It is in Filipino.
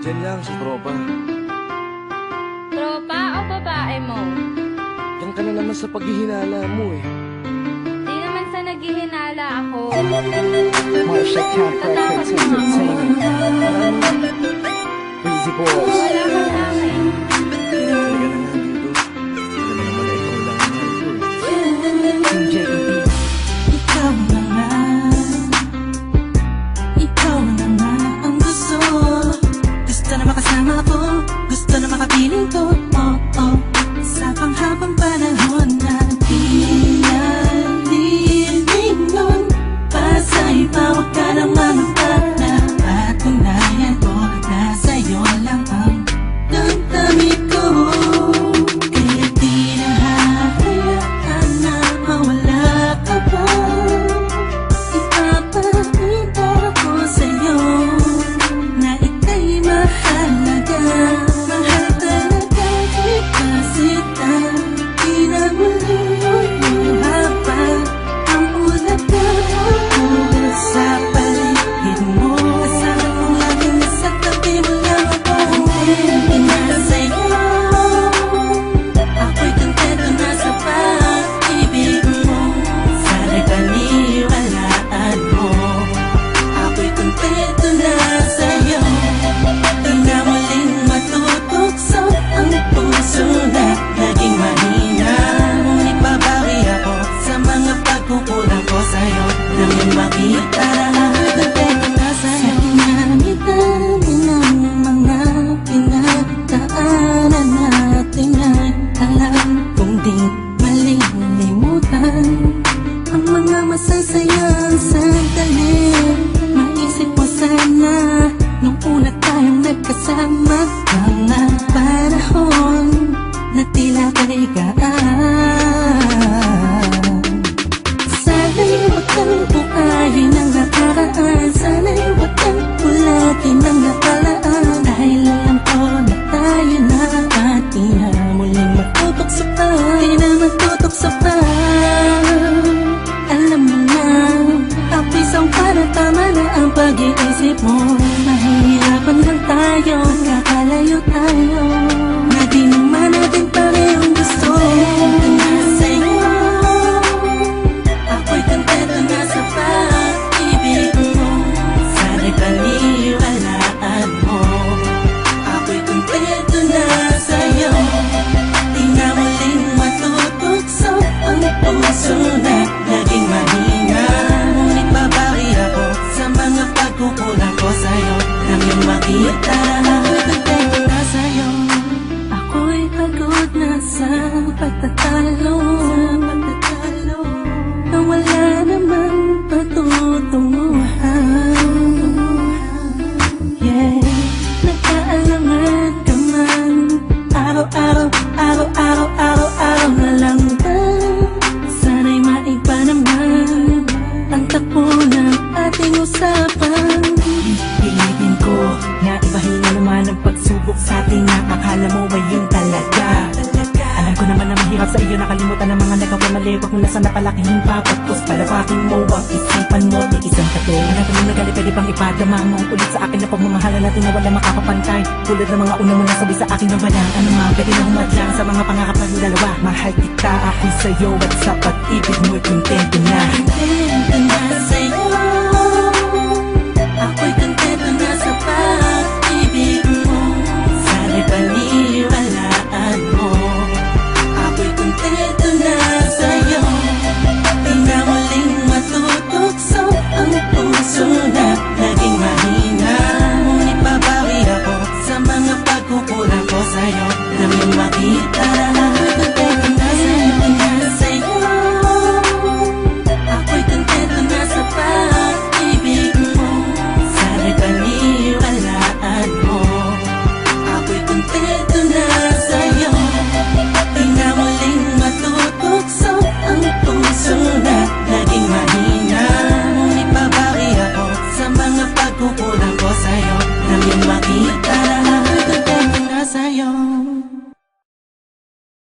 Diyan lang sa tropa. Tropa o babae mo? Diyan ka na naman sa paghihinala mo eh. Di naman sa naghihinala ako. Marshall Camp Records Entertainment. Breezy Boys. Wala ka sa akin. Talaga na nga dito. Alam mo naman na ikaw lang ang mahal ko eh. Team JEB. Ikaw na nga. Ikaw na nga ang gusto. Gusto na makasama ko. Gusto na makapiling ko. Oh, oh. Sa panghabang panahon na di nalilingon. Pasa'y pa, huwag ka nang manumpa na patunayan ko na sa'yo lang ang damdamin ko. Kaya di na hahayaan na mawala ka pa. Ipapakita ko sa'yo na ika'y mahalaga. Mahal talaga kita sita. Di na muli haba ang ulap na ako sa paligid mo. Kasama ko laging nasa tabi mo lang ako. Hindi na sa'yo. Ako'y kontento na sa pag-ibig mo. Sana'y paniwalaan mo. Ako'y kontento na sa'yo. Di na muling matutukso ang puso na naging mahina. Ngunit babawi ako sa mga pagkukulang ko sa'yo. Nang yung makita na kontento na sa'yo. Sa dinami-dami ng mga pinagdaanan natin ay alam kong di malilimutan ang mga masasayang sandali. Maisip mo sana nung una tayong nagkasama, mga panahon na tila kay gaan. Sana'y huwag kang buhayin ang nakaraan. Sana'y huwag kang ulatin ang nakalaan. Dahil alam ko na tayo na at di na muling matutok sa pa. Di na matutok sa pa. Alam mo na, ako'y sangpa na tama na ang pag-iisip mo. Mahihirapan lang tayo, kakalayo tayo. Na di naman natin parehong gusto. Kontento na sa'yo. Ako'y kontento na sa pag-ibig mo. Sana'y paniwalaan mo. Ako'y kontento na sa'yo. Di na muling matutukso ang puso na naging mahina. Ngunit babawi ako sa mga pagkukulang ko sa'yo. Nang yung makita na ako'y kontento na sa'yo. Ako'y pagod na sa pagtatalo. Na wala namang patutunguhan. Yeah, nagkaalangan ka man. Araw-araw, araw-araw, araw-araw na lang ba? Sana'y maiba naman ang takbo ng ating usapan. Pilitin ko na ibahin na naman ang pagsubok sa ating akala mo ay yun talaga. Alam ko naman na mahirap sa iyo nakalimutan ang mga nagawa mali. Huwag mo na sana palakihin pa. Pagpos palawakin mo ang isipan mo. Di isang tato. Alam ko nang nagali pwede bang ipadama mo ulit sa akin na pagmamahala natin na wala makakapantay. Tulad ng mga una mo nasabi sa akin na walang ano nga pwede na humadlang sa mga pangarap ng dalawa. Mahal kita ako'y sa'yo at sa pag-ibig mo'y kontento na. Kontento na sa'yo.